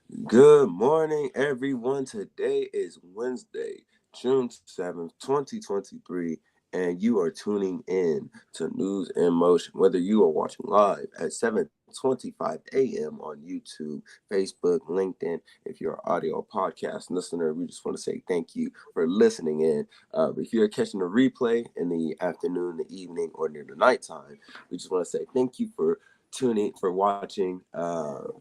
Good morning, everyone. Today is Wednesday, June 7th, 2023, and you are tuning in to News in Motion. Whether you are watching live at 7:25 a.m. on YouTube, Facebook, LinkedIn, if you're an audio podcast listener, we just want to say thank you for listening in. If you're catching a replay in the afternoon, the evening, or near the nighttime, we just want to say thank you for tuning for watching.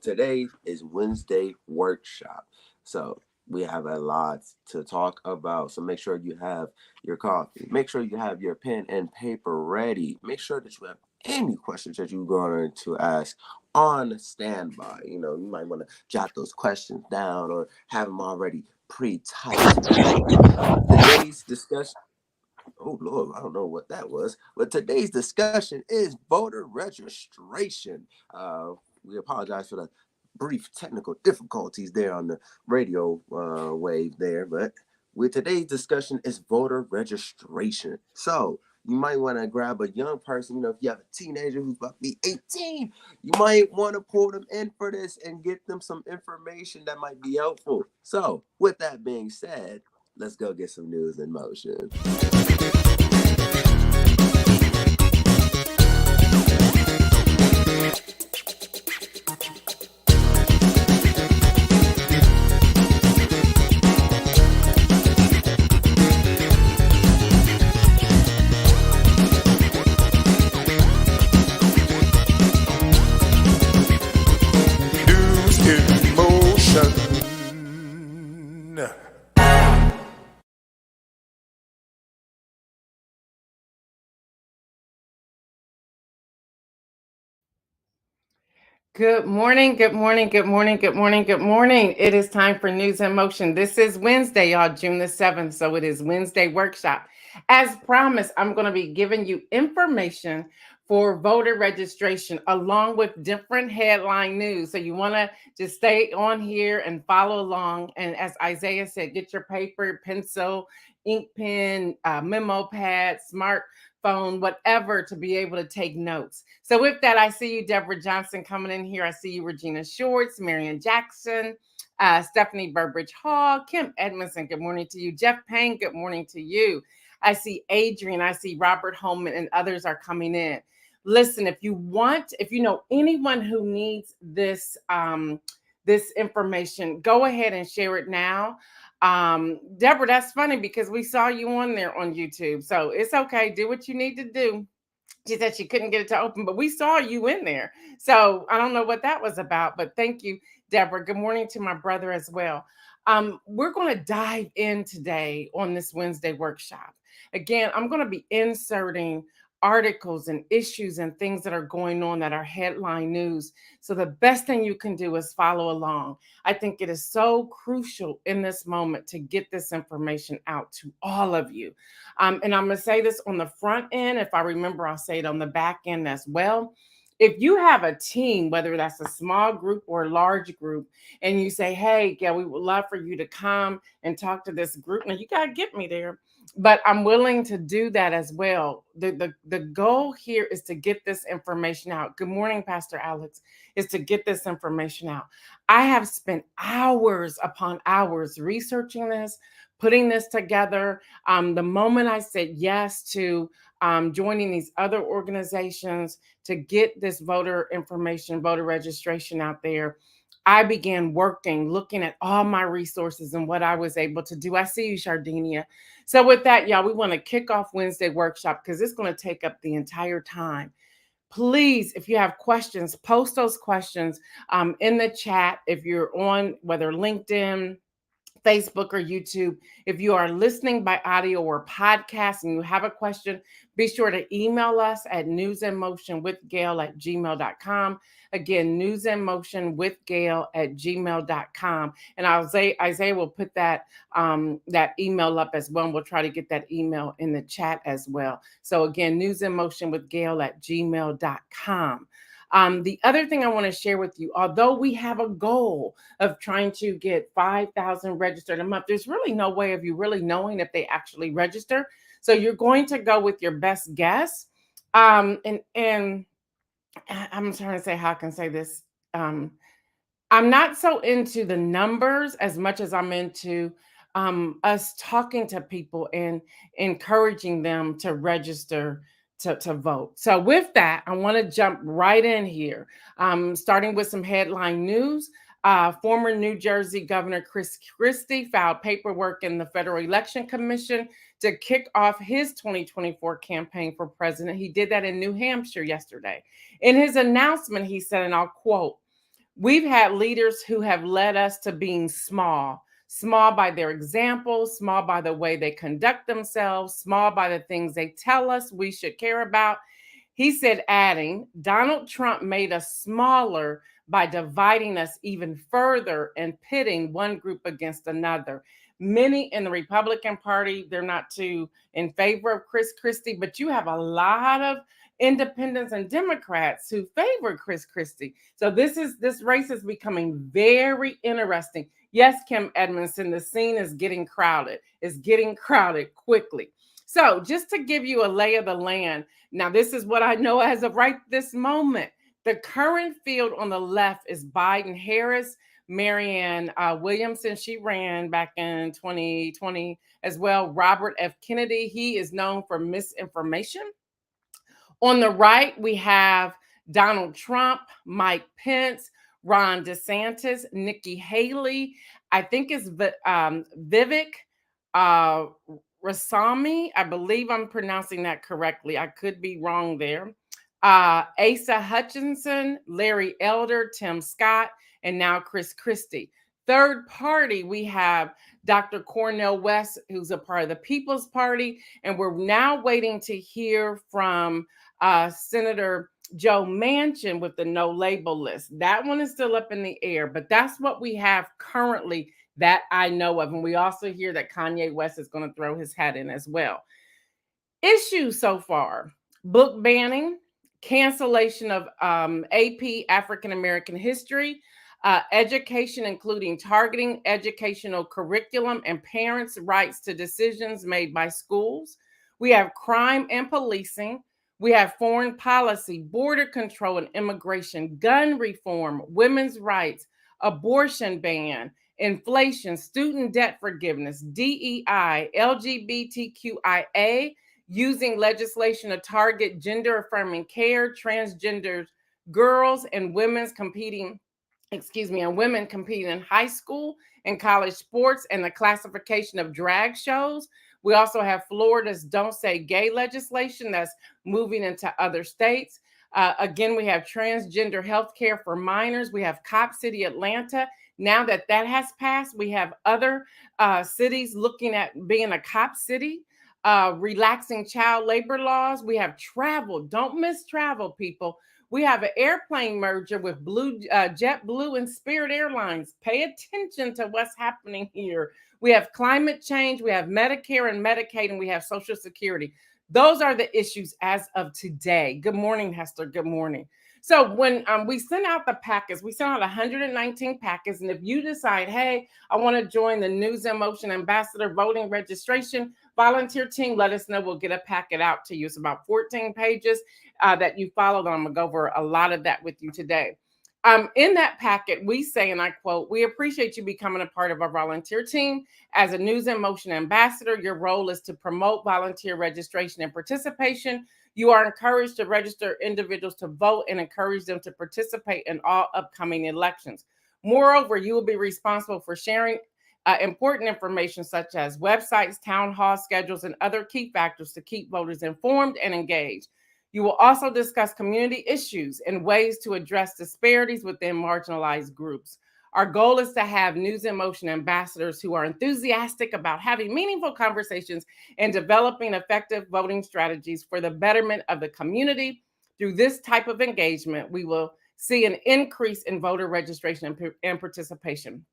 Today is Wednesday workshop, so we have a lot to talk about. So make sure you have your coffee. Make sure you have your pen and paper ready. Make sure that you have any questions that you're going to ask on standby. You might want to jot those questions down or have them already pre-typed. Today's discussion. Oh Lord, I don't know what that was. But today's discussion is voter registration. We apologize for the brief technical difficulties there on the radio wave there, but with today's discussion is voter registration. So you might want to grab a young person. If you have a teenager who's about to be 18, you might want to pull them in for this and get them some information that might be helpful. So, with that being said, let's go get some news in motion. News in motion. Good morning, good morning, good morning, good morning, good morning. It is time for News in Motion. This is Wednesday, y'all, June the 7th. So it is Wednesday workshop. As promised, I'm going to be giving you information for voter registration along with different headline news. So you want to just stay on here and follow along. And as Isaiah said, get your paper, pencil, ink pen, memo pad, smartphone, whatever, to be able to take notes. So with that, I see you, Deborah Johnson, coming in here. I see you, Regina Shorts, Marion Jackson, Stephanie Burbridge Hall, Kim Edmondson, good morning to you. Jeff Payne, good morning to you. I see Adrian, I see Robert Holman, and others are coming in. Listen, if you know anyone who needs this information, go ahead and share it now. Deborah, that's funny because we saw you on there on YouTube. So it's okay. Do what you need to do. She said she couldn't get it to open, but we saw you in there. So I don't know what that was about, but thank you, Deborah. Good morning to my brother as well. We're going to dive in today on this Wednesday workshop. Again, I'm going to be inserting articles and issues and things that are going on that are headline news. So the best thing you can do is follow along. I think it is so crucial in this moment to get this information out to all of you. And I'm going to say this on the front end. If I remember, I'll say it on the back end as well. If you have a team, whether that's a small group or a large group, and you say, hey, Gail, we would love for you to come and talk to this group. Now, you got to get me there, but I'm willing to do that as well. The goal here is to get this information out. Good morning, Pastor Alex, is to get this information out. I have spent hours upon hours researching this, putting this together. The moment I said yes to joining these other organizations to get this voter information, voter registration out there, I began working, looking at all my resources and what I was able to do. I see you, Shardinia. So with that, y'all, we want to kick off Wednesday workshop because it's going to take up the entire time. Please, if you have questions, post those questions in the chat. If you're on whether LinkedIn, Facebook, or YouTube. If you are listening by audio or podcast and you have a question, be sure to email us at newsinmotionwithgail@gmail.com. Again, newsinmotionwithgail@gmail.com. And Isaiah will put that email up as well. And we'll try to get that email in the chat as well. So again, newsinmotionwithgail@gmail.com. The other thing I want to share with you, although we have a goal of trying to get 5,000 registered a month, there's really no way of you really knowing if they actually register. So you're going to go with your best guess. And I'm trying to say how I can say this. I'm not so into the numbers as much as I'm into us talking to people and encouraging them to register to vote. So, with that, I want to jump right in here, starting with some headline news. Former New Jersey Governor Chris Christie filed paperwork in the Federal Election Commission to kick off his 2024 campaign for president. He did that in New Hampshire yesterday. In his announcement, he said, and I'll quote, "We've had leaders who have led us to being small, small by their example, small by the way they conduct themselves, small by the things they tell us we should care about." He said, adding, "Donald Trump made us smaller by dividing us even further and pitting one group against another." Many in the Republican Party, they're not too in favor of Chris Christie, but you have a lot of independents and Democrats who favor Chris Christie. So this race is becoming very interesting. Yes, Kim Edmondson, the scene is getting crowded. It's getting crowded quickly. So just to give you a lay of the land, now this is what I know as of right this moment. The current field on the left is Biden Harris, Marianne Williamson. She ran back in 2020 as well. Robert F. Kennedy, he is known for misinformation. On the right, we have Donald Trump, Mike Pence, Ron DeSantis, Nikki Haley. I think it's Vivek uh, Rasami. I believe I'm pronouncing that correctly. I could be wrong there. Asa Hutchinson, Larry Elder, Tim Scott, and now Chris Christie. Third party, we have Dr. Cornel West, who's a part of the People's Party, and we're now waiting to hear from Senator Joe Manchin with the no label list. That one is still up in the air, but that's what we have currently that I know of. And we also hear that Kanye West is going to throw his hat in as well. Issues so far: book banning, cancellation of AP African American history, education, including targeting educational curriculum and parents' rights to decisions made by schools. We have crime and policing. We have foreign policy, border control and immigration, gun reform, women's rights, abortion ban, inflation, student debt forgiveness, DEI, LGBTQIA, using legislation to target gender affirming care, transgender girls and women's competing and women competing in high school and college sports, and the classification of drag shows. We also have Florida's Don't Say Gay legislation that's moving into other states. Again, we have transgender health care for minors. We have Cop City, Atlanta. Now that that has passed, we have other cities looking at being a cop city, relaxing child labor laws. We have travel. Don't miss travel, people. We have an airplane merger with JetBlue and Spirit Airlines. Pay attention to what's happening here. We have climate change, we have Medicare and Medicaid, and we have Social Security. Those are the issues as of today. Good morning, Hester. Good morning. So when we send out the packets, we sent out 119 packets. And if you decide, hey, I want to join the News in Motion Ambassador voting registration volunteer team, let us know. We'll get a packet out to you. It's about 14 pages that you followed. I'm going to go over a lot of that with you today. In that packet, we say, and I quote, "We appreciate you becoming a part of our volunteer team. As a News in Motion ambassador, your role is to promote volunteer registration and participation. You are encouraged to register individuals to vote and encourage them to participate in all upcoming elections. Moreover, you will be responsible for sharing important information such as websites, town hall schedules, and other key factors to keep voters informed and engaged. You will also discuss community issues and ways to address disparities within marginalized groups. Our goal is to have News in Motion ambassadors who are enthusiastic about having meaningful conversations and developing effective voting strategies for the betterment of the community. Through this type of engagement, we will see an increase in voter registration and participation."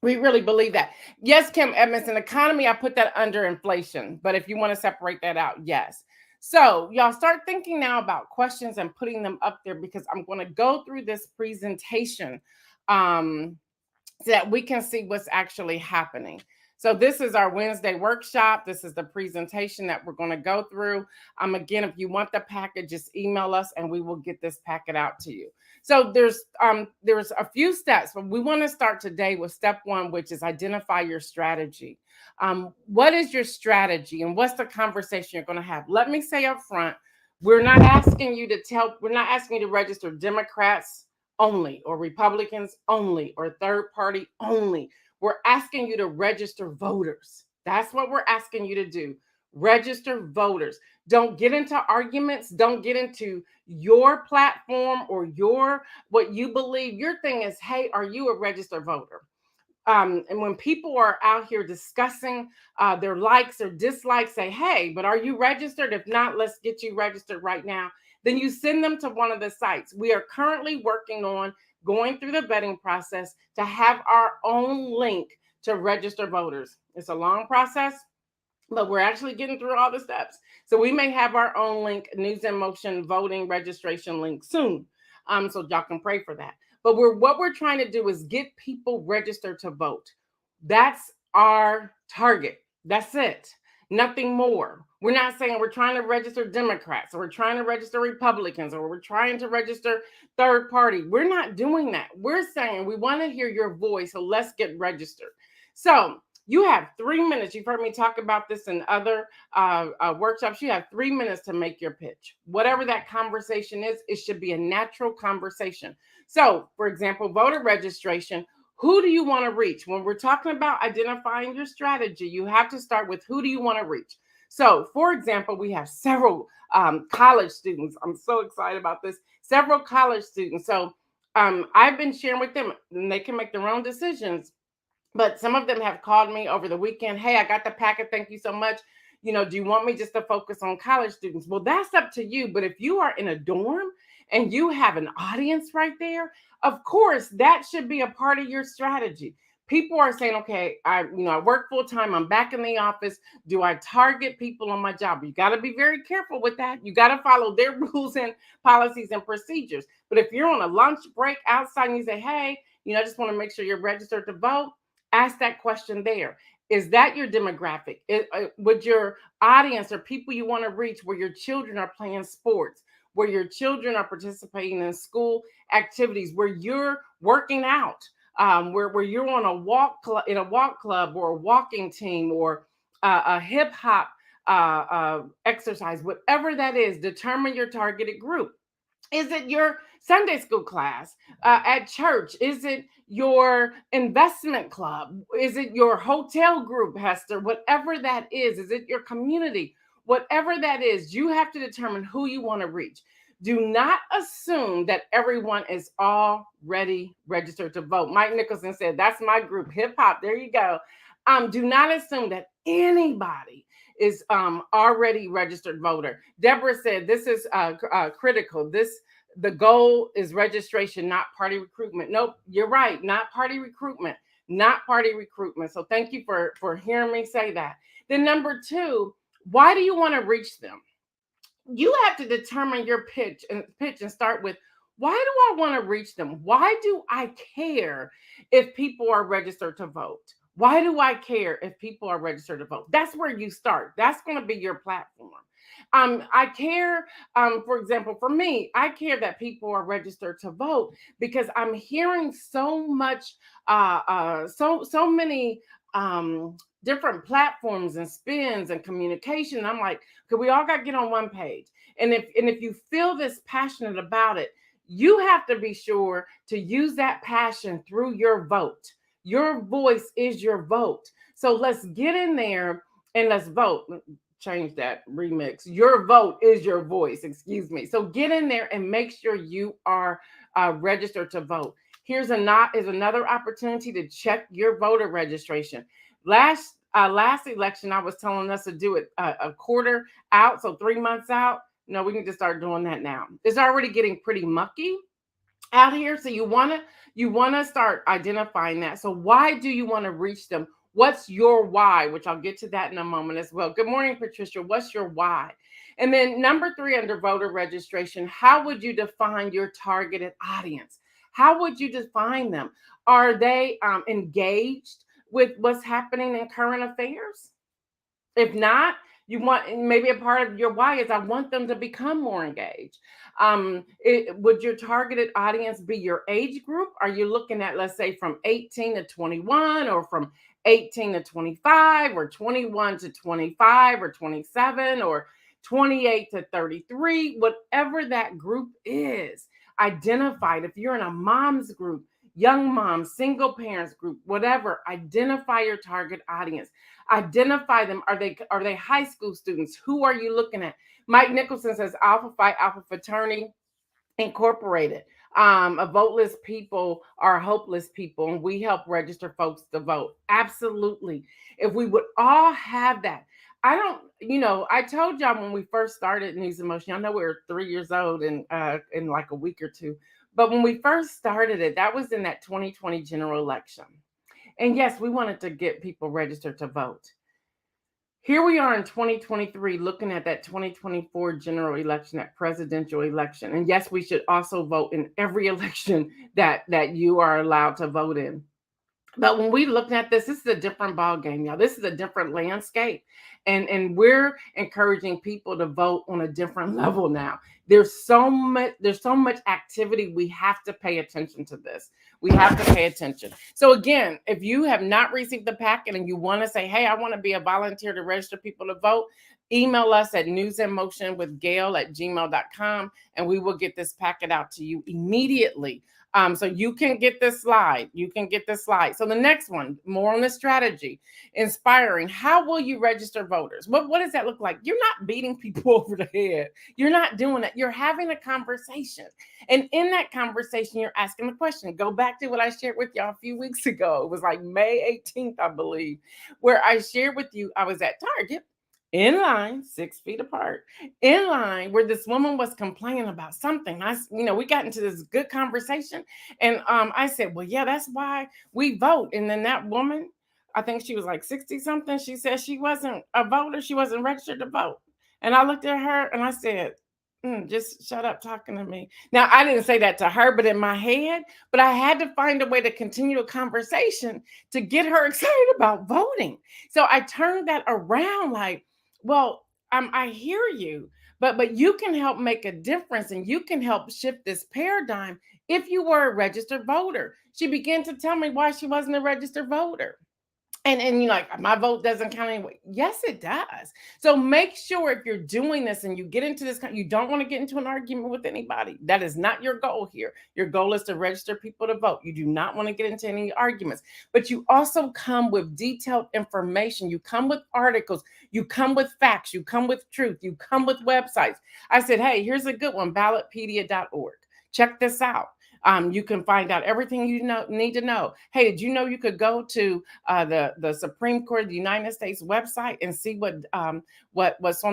We really believe that. Yes, Kim Edmondson, economy, I put that under inflation, but if you want to separate that out, yes. So y'all start thinking now about questions and putting them up there, because I'm going to go through this presentation so that we can see what's actually happening. So this is our Wednesday workshop. This is the presentation that we're going to go through. Again, if you want the packet, just email us and we will get this packet out to you. So there's a few steps, but we want to start today with step one, which is identify your strategy. What is your strategy and what's the conversation you're going to have? Let me say up front, we're not asking you to register Democrats only or Republicans only or third party only. We're asking you to register voters. That's what we're asking you to do. Register voters. Don't get into arguments. Don't get into your platform or what you believe. Your thing is, hey, are you a registered voter? And when people are out here discussing their likes or dislikes, say, hey, but are you registered? If not, let's get you registered right now. Then you send them to one of the sites. We are currently working on going through the vetting process to have our own link to register voters. It's a long process, but we're actually getting through all the steps. So we may have our own link, News in Motion voting registration link soon. So y'all can pray for that. But what we're trying to do is get people registered to vote. That's our target. That's it. Nothing more. We're not saying we're trying to register Democrats or we're trying to register Republicans or we're trying to register third party. We're not doing that. We're saying we want to hear your voice, so let's get registered. So you have 3 minutes. You've heard me talk about this in other workshops. You have 3 minutes to make your pitch. Whatever that conversation is, it should be a natural conversation. So, for example, voter registration, who do you want to reach? When we're talking about identifying your strategy, you have to start with who do you want to reach? So, for example, we have several college students. I'm so excited about this. Several college students. So, I've been sharing with them, and they can make their own decisions. But some of them have called me over the weekend. Hey, I got the packet. Thank you so much. Do you want me just to focus on college students? Well, that's up to you. But if you are in a dorm and you have an audience right there, of course, that should be a part of your strategy. People are saying, okay, I work full time. I'm back in the office. Do I target people on my job? You got to be very careful with that. You got to follow their rules and policies and procedures. But if you're on a lunch break outside and you say, hey, I just want to make sure you're registered to vote, ask that question there. Is that your demographic? Would your audience or people you want to reach where your children are playing sports, where your children are participating in school activities, where you're working out, where you're on a walk club or a walking team or a hip hop exercise, whatever that is, determine your targeted group. Is it your Sunday school class at church? Is it your investment club? Is it your hotel group, Hester? Whatever that is it your community? Whatever that is, you have to determine who you want to reach. Do not assume that everyone is already registered to vote. Mike Nicholson said, that's my group, hip hop. There you go. Do not assume that anybody is already registered voter. Deborah said this is critical. The goal is registration, not party recruitment. Nope, you're right. Not party recruitment. Not party recruitment. So thank you for hearing me say that. Then number two, why do you want to reach them? You have to determine your pitch and start with, why do I want to reach them? Why do I care if people are registered to vote? Why do I care if people are registered to vote? That's where you start. That's going to be your platform. I care, for example, for me, I care that people are registered to vote because I'm hearing so much, so many different platforms and spins and communication. I'm like, okay, we all got to get on one page. And if you feel this passionate about it, you have to be sure to use that passion through your vote. Your voice is your vote. So let's get in there and let's vote. Change that remix. Your vote is your voice. Excuse me. So get in there and make sure you are registered to vote. Here's another opportunity to check your voter registration. Last election, I was telling us to do it a quarter out, so 3 months out. No, we need to start doing that now. It's already getting pretty mucky out here, so you want to start identifying that. So why do you want to reach them? What's your why? Which I'll get to that in a moment as well. Good morning, Patricia. What's your why? And then number 3 under voter registration, how would you define your targeted audience? How would you define them? Are they engaged? with what's happening in current affairs? If not, you want, maybe a part of your why is I want them to become more engaged. Would your targeted audience be your age group? Are you looking at, let's say, from 18 to 21, or from 18 to 25, or 21 to 25, or 27, or 28 to 33? Whatever that group is, identify it. If you're in a mom's group, young moms, single parents group, whatever, identify your target audience. Identify them. Are they high school students? Who are you looking at? Mike Nicholson says Alpha Phi Alpha Fraternity Incorporated. A voteless people are hopeless people, and we help register folks to vote. Absolutely. If we would all have that. I don't, I told y'all when we first started News and Motion, I know we were 3 years old in like a week or two, but when we first started it, that was in that 2020 general election. And yes, we wanted to get people registered to vote. Here we are in 2023 looking at that 2024 general election, that presidential election. And yes, we should also vote in every election that you are allowed to vote in. But when we look at this is a different ball game, y'all. This is a different landscape. And we're encouraging people to vote on a different level now. There's so much activity. We have to pay attention to this. We have to pay attention. So again, if you have not received the packet and you want to say, hey, I want to be a volunteer to register people to vote, email us at newsinmotionwithgail@gmail.com, and we will get this packet out to you immediately. So you can get this slide. So the next one, more on the strategy, inspiring. How will you register voters? What does that look like? You're not beating people over the head. You're not doing that. You're having a conversation. And in that conversation, you're asking the question. Go back to what I shared with y'all a few weeks ago. It was like May 18th, I believe, where I shared with you, I was at Target in line, 6 feet apart, in line, where this woman was complaining about something. We got into this good conversation, and I said, well, yeah, that's why we vote. And then that woman, I think she was like 60 something, she said she wasn't a voter, she wasn't registered to vote. And I looked at her and I said, just shut up talking to me. Now, I didn't say that to her, but in my head, but I had to find a way to continue a conversation to get her excited about voting. So I turned that around like, well, I hear you, but you can help make a difference, and you can help shift this paradigm if you were a registered voter. She began to tell me why she wasn't a registered voter. And like, my vote doesn't count anyway. Yes, it does. So make sure if you're doing this and you get into this, you don't want to get into an argument with anybody. That is not your goal here. Your goal is to register people to vote. You do not want to get into any arguments, but you also come with detailed information. You come with articles. You come with facts. You come with truth. You come with websites. I said, hey, here's a good one, ballotpedia.org. Check this out. You can find out everything you need to know. Hey, did you know you could go to the Supreme Court of the United States website and see what's on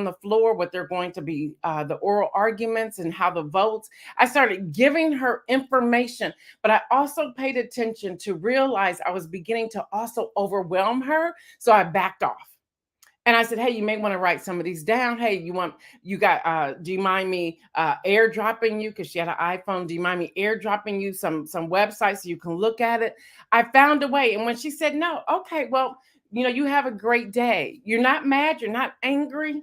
the floor, what they're going to be, the oral arguments and how the votes. I started giving her information, but I also paid attention to realize I was beginning to also overwhelm her. So I backed off. And I said, hey, you may want to write some of these down. Hey, do you mind me airdropping you? Because she had an iPhone. Do you mind me airdropping you some websites so you can look at it? I found a way. And when she said no, okay, well, you have a great day. You're not mad. You're not angry.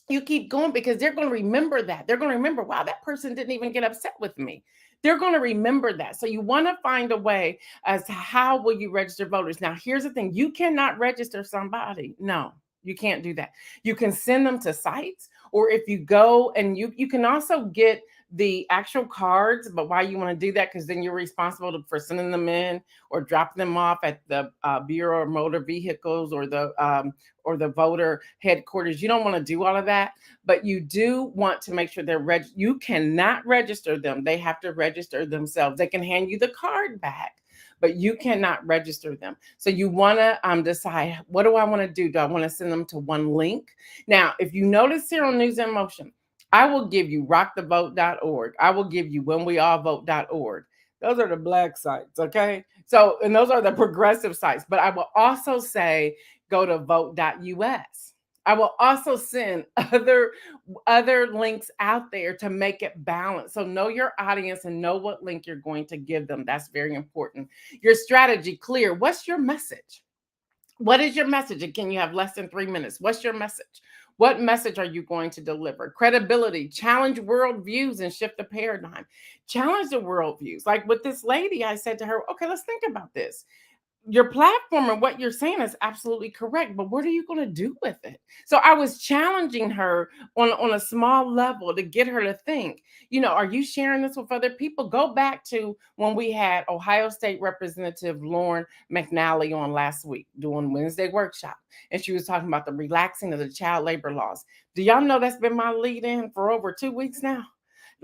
You keep going, because they're going to remember that. They're going to remember, wow, that person didn't even get upset with me. They're going to remember that. So you want to find a way as to how will you register voters. Now, here's the thing. You cannot register somebody. No. You can't do that. You can send them to sites, or if you go and you can also get the actual cards, but why you want to do that? Because then you're responsible for sending them in or dropping them off at the Bureau of Motor Vehicles or the voter headquarters. You don't want to do all of that, but you do want to make sure they're you cannot register them. They have to register themselves. They can hand you the card back, but you cannot register them. So you want to decide, what do I want to do? Do I want to send them to one link? Now, if you notice here on News in Motion, I will give you rockthevote.org. I will give you whenweallvote.org. Those are the Black sites, okay? So, and those are the progressive sites. But I will also say, go to vote.us. I will also send other links out there to make it balanced. So know your audience and know what link you're going to give them. That's very important. Your strategy clear. What's your message? What is your message? Again, you have less than 3 minutes. What's your message? What message are you going to deliver? Credibility, challenge worldviews and shift the paradigm. Challenge the worldviews. Like with this lady, I said to her, okay, let's think about this. Your platform and what you're saying is absolutely correct, but what are you going to do with it? So I was challenging her on a small level to get her to think, are you sharing this with other people? Go back to when we had Ohio State Representative Lauren McNally on last week doing Wednesday workshop, and she was talking about the relaxing of the child labor laws. Do y'all know that's been my lead in for over 2 weeks now?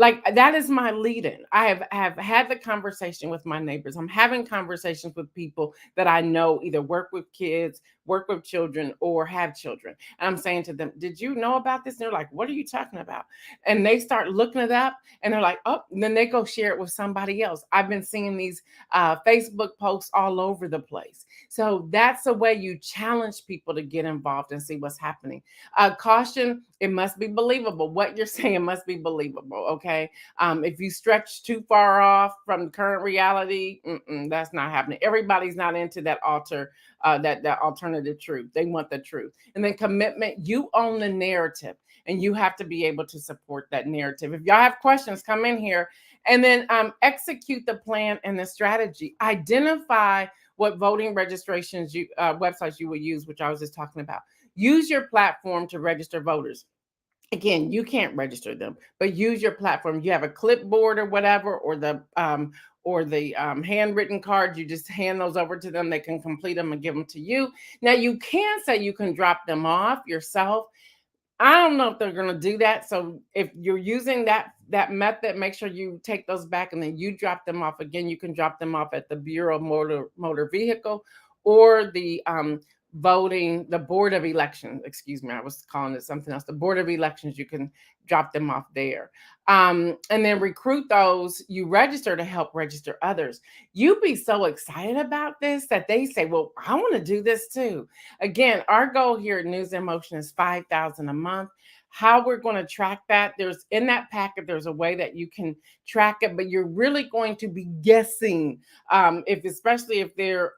Like that is my lead in. I have had the conversation with my neighbors. I'm having conversations with people that I know either work with kids, work with children, or have children. And I'm saying to them, did you know about this? And they're like, what are you talking about? And they start looking it up and they're like, oh, and then they go share it with somebody else. I've been seeing these Facebook posts all over the place. So that's the way you challenge people to get involved and see what's happening. Caution, it must be believable. What you're saying must be believable. Okay. If you stretch too far off from current reality, that's not happening. Everybody's not into that that alternative truth. They want the truth. And then commitment, you own the narrative and you have to be able to support that narrative. If y'all have questions, come in here. And then execute the plan and the strategy. Identify what voting registrations websites you will use, which I was just talking about. Use your platform to register voters. Again, you can't register them, but use your platform. You have a clipboard or whatever, or the handwritten cards. You just hand those over to them. They can complete them and give them to you. Now, you can say you can drop them off yourself. I don't know if they're going to do that. So if you're using that method, make sure you take those back and then you drop them off. Again, you can drop them off at the Bureau of Motor Vehicle or the Board of Elections. Excuse me, I was calling it something else. The Board of Elections, you can drop them off there. And then recruit those you register to help register others. You'd be so excited about this that they say, well, I want to do this too. Again, our goal here at News in Motion is $5,000 a month. How we're going to track that, there's in that packet, there's a way that you can track it, but you're really going to be guessing especially if they're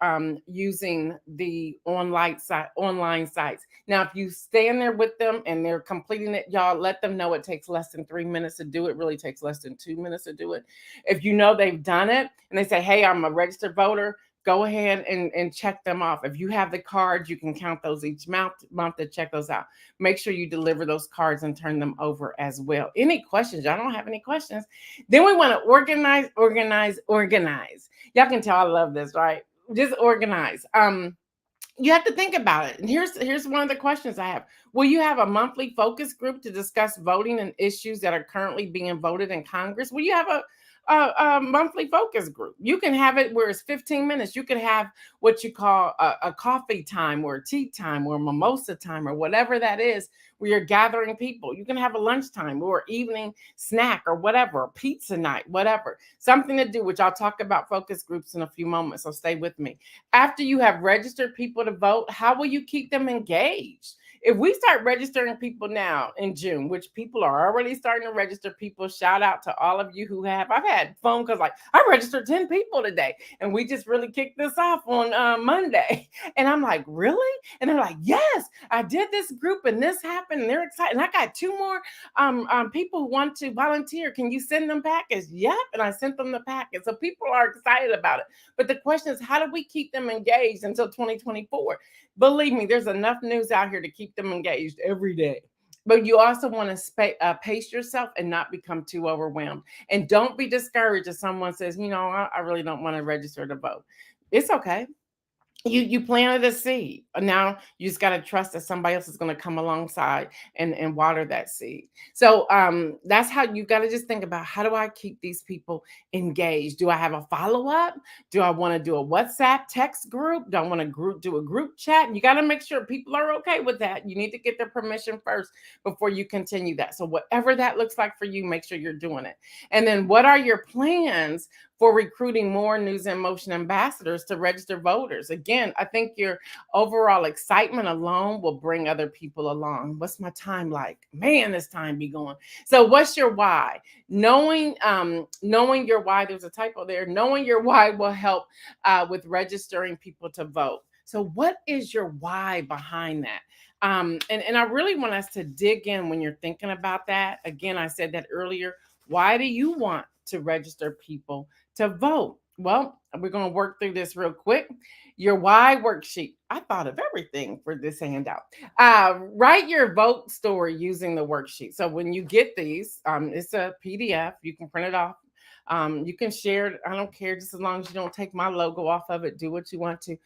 using the online sites. Now, if you stand there with them and they're completing it, y'all let them know it takes less than 3 minutes to do it. Really takes less than 2 minutes to do it. If you know they've done it and they say, hey, I'm a registered voter, go ahead and check them off. If you have the cards, you can count those each month to check those out. Make sure you deliver those cards and turn them over as well. Any questions? Y'all don't have any questions? Then we want to organize. Y'all can tell I love this, right? Just organize. You have to think about it. And here's one of the questions I have. Will you have a monthly focus group to discuss voting and issues that are currently being voted in Congress? Will you have a monthly focus group? You can have it where it's 15 minutes. You could have what you call a coffee time or a tea time or a mimosa time or whatever that is, where you're gathering people. You can have a lunchtime or evening snack or whatever, pizza night, whatever, something to do, which I'll talk about focus groups in a few moments. So stay with me. After you have registered people to vote, how will you keep them engaged? If we start registering people now in June, which people are already starting to register people, shout out to all of you who have. I've had phone calls like, I registered 10 people today, and we just really kicked this off on Monday. And I'm like, really? And they're like, yes, I did this group and this happened, and they're excited. And I got 2 more people who want to volunteer. Can you send them packets? Yep. And I sent them the packet. So people are excited about it. But the question is, how do we keep them engaged until 2024? Believe me, there's enough news out here to keep them engaged every day. But you also want to pace yourself and not become too overwhelmed. And don't be discouraged if someone says, I really don't want to register to vote. It's okay. You planted a seed. Now you just got to trust that somebody else is going to come alongside and water that seed. So that's how you got to just think about, how do I keep these people engaged? Do I have a follow-up? Do I want to do a WhatsApp text group? Do I want to do a group chat? You got to make sure people are okay with that. You need to get their permission first before you continue that. So whatever that looks like for you, make sure you're doing it. And then what are your plans for recruiting more News in Motion ambassadors to register voters? Again, I think your overall excitement alone will bring other people along. What's my time like? Man, this time be going. So what's your why? Knowing your why, there's a typo there. Knowing your why will help with registering people to vote. So, what is your why behind that? And I really want us to dig in when you're thinking about that. Again, I said that earlier. Why do you want to register people to vote? Well, we're going to work through this real quick. Your why worksheet. I thought of everything for this handout. Write your vote story using the worksheet. So when you get these, it's a PDF. You can print it off. You can share it. I don't care, just as long as you don't take my logo off of it. Do what you want to.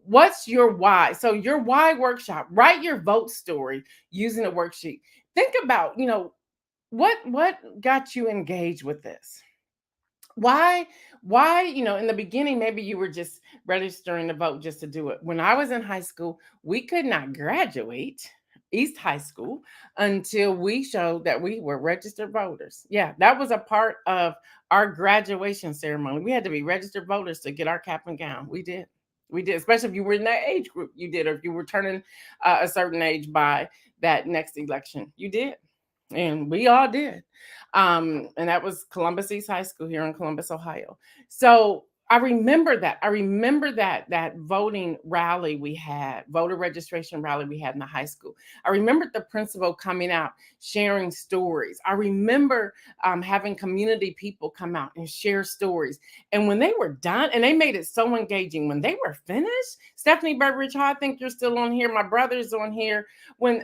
What's your why? So your why workshop. Write your vote story using a worksheet. Think about, what got you engaged with this? Why, in the beginning, maybe you were just registering to vote just to do it. When I was in high school, we could not graduate East High School until we showed that we were registered voters. Yeah, that was a part of our graduation ceremony. We had to be registered voters to get our cap and gown. We did, especially if you were in that age group. You did, or if you were turning a certain age by that next election, you did, and we all did. And that was Columbus East High School here in Columbus, Ohio. So I remember that. I remember that voting rally we had, voter registration rally we had in the high school. I remember the principal coming out, sharing stories. I remember having community people come out and share stories. And when they were done, and they made it so engaging, when they were finished, Stephanie Burbridge Hall, I think you're still on here. My brother's on here. When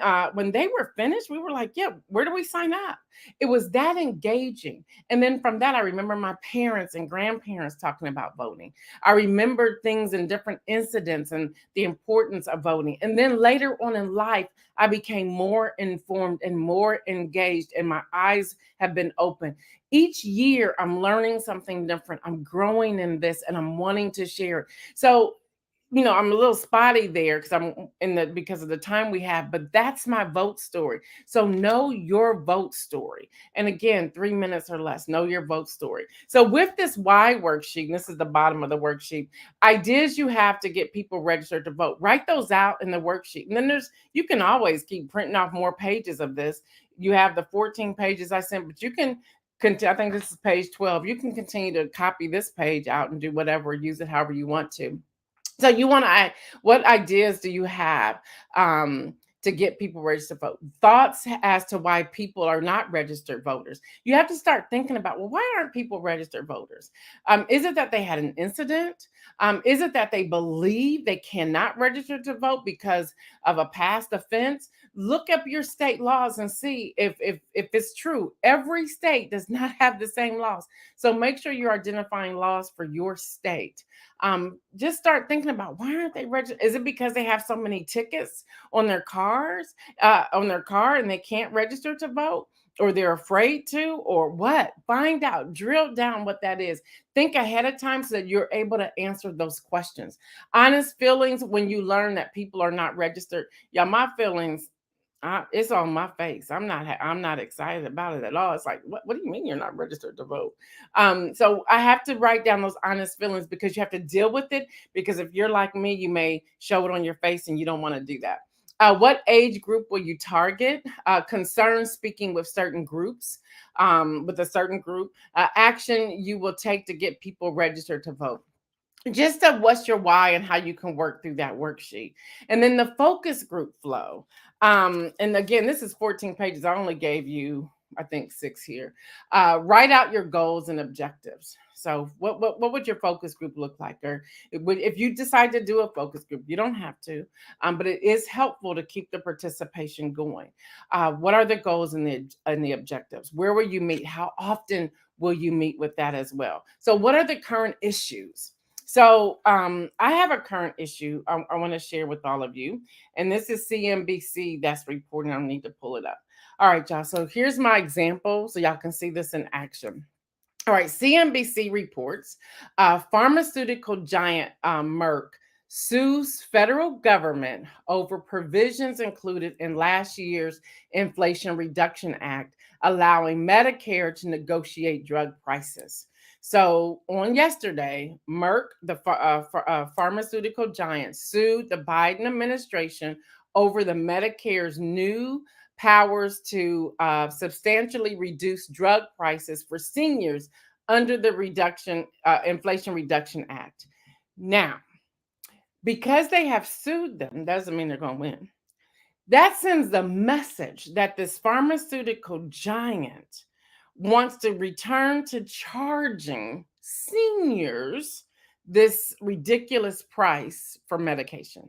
they were finished, we were like, yeah, where do we sign up? It was that engaging. And then from that, I remember my parents and grandparents talking about voting. I remembered things and different incidents and the importance of voting. And then later on in life, I became more informed and more engaged, and my eyes have been open. Each year, I'm learning something different. I'm growing in this, and I'm wanting to share it. So, I'm a little spotty there because of the time we have, but that's my vote story. So know your vote story. And again, 3 minutes or less, know your vote story. So with this why worksheet, and this is the bottom of the worksheet, ideas you have to get people registered to vote. Write those out in the worksheet. And then you can always keep printing off more pages of this. You have the 14 pages I sent, but you can I think this is page 12. You can continue to copy this page out and do whatever, use it however you want to. So you want to, what ideas do you have to get people registered to vote? Thoughts as to why people are not registered voters. You have to start thinking about, well, why aren't people registered voters? Is it that they had an incident? Is it that they believe they cannot register to vote because of a past offense? Look up your state laws and see if it's true. Every state does not have the same laws. So make sure you're identifying laws for your state. Just start thinking about, why aren't they registered? Is it because they have so many tickets on their cars, on their car, and they can't register to vote, or they're afraid to, or what? Find out, drill down what that is. Think ahead of time so that you're able to answer those questions. Honest feelings when you learn that people are not registered. Yeah, my feelings, it's on my face. I'm not excited about it at all. It's like, what do you mean you're not registered to vote? So I have to write down those honest feelings, because you have to deal with it. Because if you're like me, you may show it on your face, and you don't want to do that. What age group will you target? Concerns speaking with certain groups, with a certain group. Action you will take to get people registered to vote. Just what's your why and how you can work through that worksheet. And then the focus group flow. And again, this is 14 pages. I only gave you, I think, 6 here. Write out your goals and objectives. So what would your focus group look like? Or if you decide to do a focus group, you don't have to, but it is helpful to keep the participation going. What are the goals and the objectives? Where will you meet? How often will you meet with that as well? So what are the current issues? So I have a current issue I want to share with all of you. And this is CNBC that's reporting. I need to pull it up. All right, y'all. So here's my example so y'all can see this in action. All right, CNBC reports pharmaceutical giant Merck sues federal government over provisions included in last year's Inflation Reduction Act, allowing Medicare to negotiate drug prices. So on yesterday, Merck, the pharmaceutical giant, sued the Biden administration over the Medicare's new powers to substantially reduce drug prices for seniors under the Inflation Reduction Act. Now, Because they have sued them doesn't mean they're going to win. That sends the message that this pharmaceutical giant wants to return to charging seniors this ridiculous price for medication.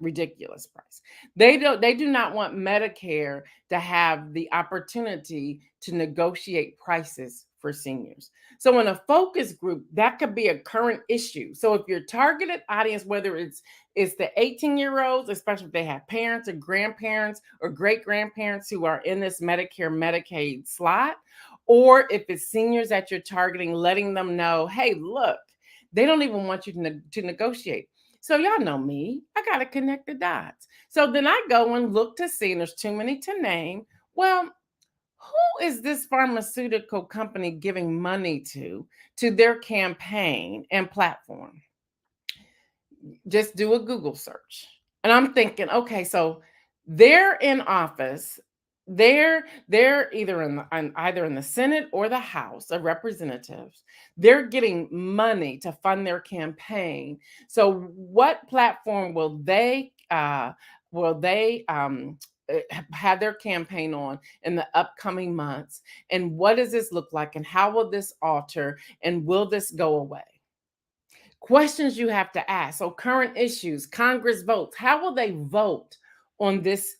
Ridiculous price. They do not want Medicare to have the opportunity to negotiate prices for seniors. So in a focus group, that could be a current issue. So if your targeted audience, whether it's the 18-year-olds, especially if they have parents or grandparents or great grandparents who are in this Medicare, Medicaid slot, or if it's seniors that you're targeting, letting them know, hey, look, they don't even want you to negotiate. So y'all know me. I got to connect the dots. So then I go and look to see, and there's too many to name. Well, who is this pharmaceutical company giving money to their campaign and platform? Just do a Google search. And I'm thinking, okay, so they're in office. They're either in the Senate or the House of Representatives. They're getting money to fund their campaign. So what platform will they have their campaign on in the upcoming months? And what does this look like? And how will this alter? And will this go away? Questions you have to ask. So current issues, Congress votes. How will they vote on this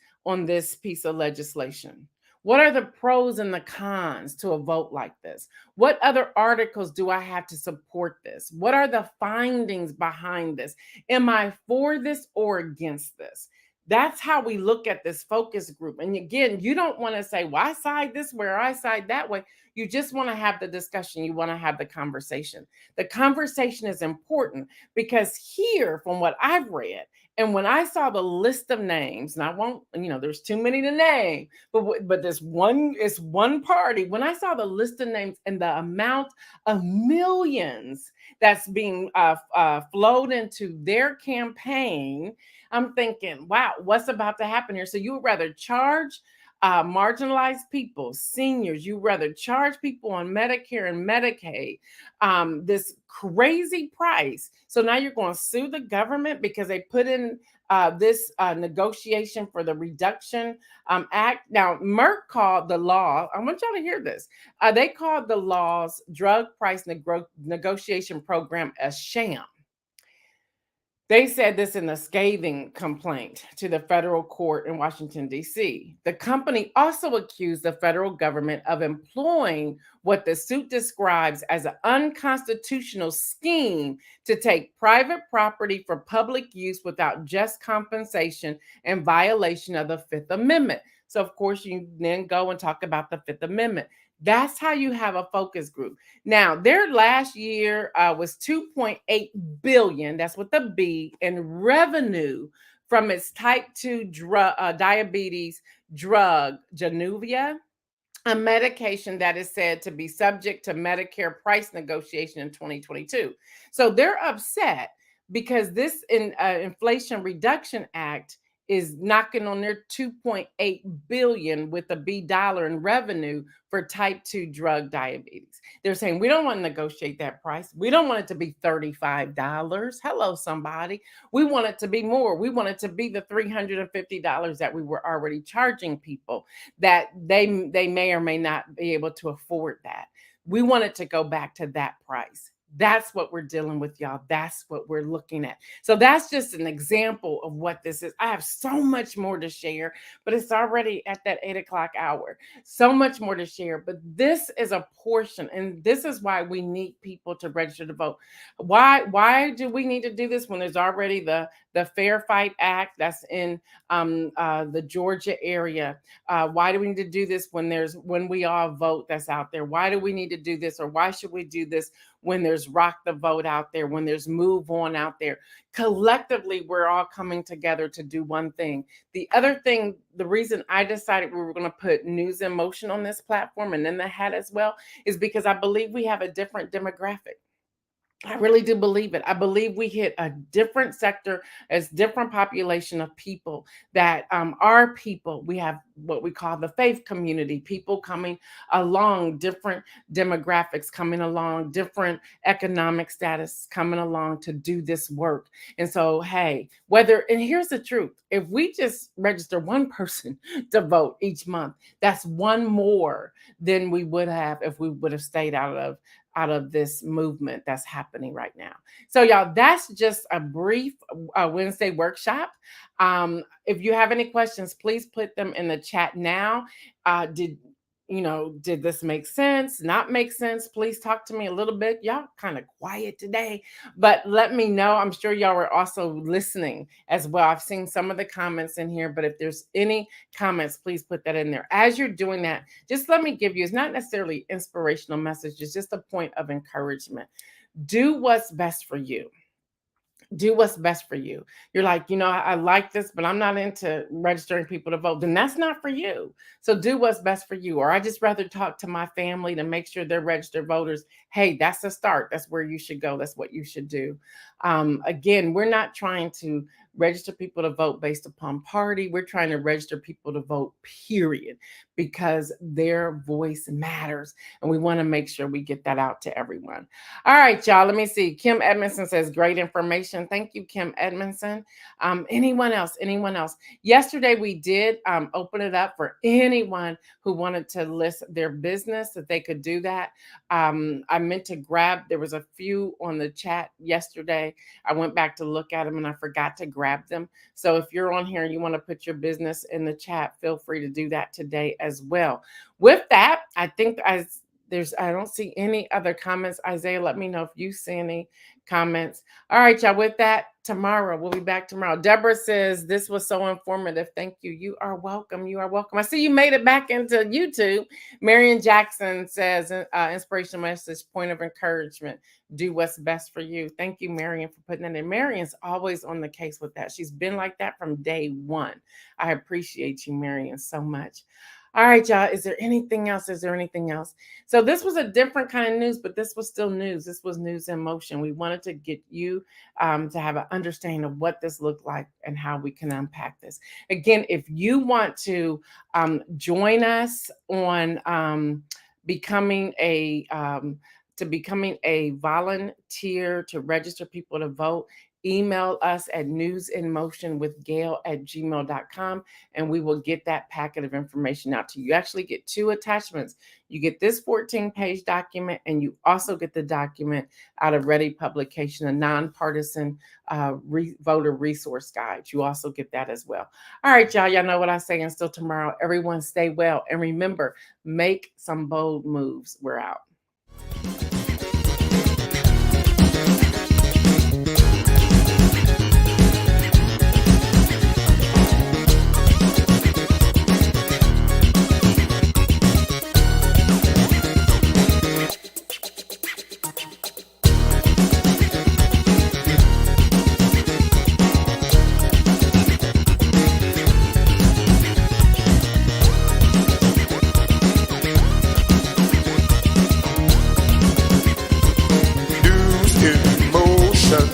piece of legislation? What are the pros and the cons to a vote like this? What other articles do I have to support this? What are the findings behind this? Am I for this or against this? That's how we look at this focus group. And again, you don't want to say, well, I side this way or I side that way. You just want to have the discussion. You want to have the conversation. The conversation is important because here, from what I've read, and when I saw the list of names, and I won't, there's too many to name, but this one is one party. When I saw the list of names and the amount of millions that's being flowed into their campaign, I'm thinking, wow, what's about to happen here? So you would rather charge marginalized people, seniors, you rather charge people on Medicare and Medicaid this crazy price. So now you're going to sue the government because they put in this negotiation for the Reduction Act. Now, Merck called the law, I want y'all to hear this. They called the law's drug price negotiation program a sham. They said this in a scathing complaint to the federal court in Washington, D.C. The company also accused the federal government of employing what the suit describes as an unconstitutional scheme to take private property for public use without just compensation in violation of the Fifth Amendment. So, of course, you then go and talk about the Fifth Amendment. That's how you have a focus group. Now, their last year was 2.8 billion, that's with the B, in revenue from its type 2 diabetes drug, Januvia, a medication that is said to be subject to Medicare price negotiation in 2022. So they're upset because this Inflation Reduction Act is knocking on their 2.8 billion with a B dollar in revenue for type 2 drug diabetes. They're saying we don't want to negotiate that price. We don't want it to be $35. Hello, somebody. We want it to be more. We want it to be the $350 that we were already charging people that they may or may not be able to afford that. We want it to go back to that price. That's what we're dealing with, y'all. That's what we're looking at. So that's just an example of what this is. I have so much more to share, but it's already at that 8 o'clock hour. So much more to share, but this is a portion, and this is why we need people to register to vote. Why do we need to do this when there's already the Fair Fight Act that's in the Georgia area? Why do we need to do this when we all vote that's out there? Why do we need to do this, or why should we do this when there's Rock the Vote out there, when there's Move On out there? Collectively, we're all coming together to do one thing. The other thing, the reason I decided we were going to put News in Motion on this platform and in the hat as well, is because I believe we have a different demographic. I really do believe it. I believe we hit a different sector, as different population of people that are people. We have what we call the faith community, people coming along, different demographics coming along, different economic status coming along to do this work. And so, hey, and here's the truth, if we just register one person to vote each month, that's one more than we would have if we would have stayed out of this movement that's happening right now. So, y'all, that's just a brief Wednesday workshop. If you have any questions, please put them in the chat now. Did this make sense? Not make sense? Please talk to me a little bit. Y'all kind of quiet today, but let me know. I'm sure y'all were also listening as well. I've seen some of the comments in here, but if there's any comments, please put that in there. As you're doing that, just let me give you, it's not necessarily inspirational message, it's just a point of encouragement. Do what's best for you. Do what's best for you. You're like, I like this, but I'm not into registering people to vote. Then that's not for you. So do what's best for you. Or I just rather talk to my family to make sure they're registered voters. Hey, that's a start. That's where you should go. That's what you should do. Again, we're not trying to register people to vote based upon party. We're trying to register people to vote, period, because their voice matters. And we want to make sure we get that out to everyone. All right, y'all, let me see. Kim Edmondson says, great information. Thank you, Kim Edmondson. Anyone else? Yesterday, we did open it up for anyone who wanted to list their business, that they could do that. I meant to there was a few on the chat yesterday. I went back to look at them and I forgot to grab them. So if you're on here and you want to put your business in the chat, feel free to do that today as well. With that, I think I don't see any other comments. Isaiah, let me know if you see any comments. All right, y'all. With that, tomorrow, we'll be back tomorrow. Deborah says, this was so informative. Thank you. You are welcome. You are welcome. I see you made it back into YouTube. Marion Jackson says, inspirational message, point of encouragement. Do what's best for you. Thank you, Marion, for putting that in. Marion's always on the case with that. She's been like that from day one. I appreciate you, Marion, so much. All right, y'all. Is there anything else? So this was a different kind of news, but this was still news. This was news in motion. We wanted to get you to have an understanding of what this looked like and how we can unpack this. Again, if you want to join us on becoming a volunteer to register people to vote, email us at newsinmotionwithgail@gmail.com and we will get that packet of information out to you. You actually get two attachments. You get this 14-page document and you also get the document out of Ready Publication, a nonpartisan voter resource guide. You also get that as well. All right, y'all. Y'all know what I say. Until tomorrow, everyone stay well. And remember, make some bold moves. We're out. Emotion.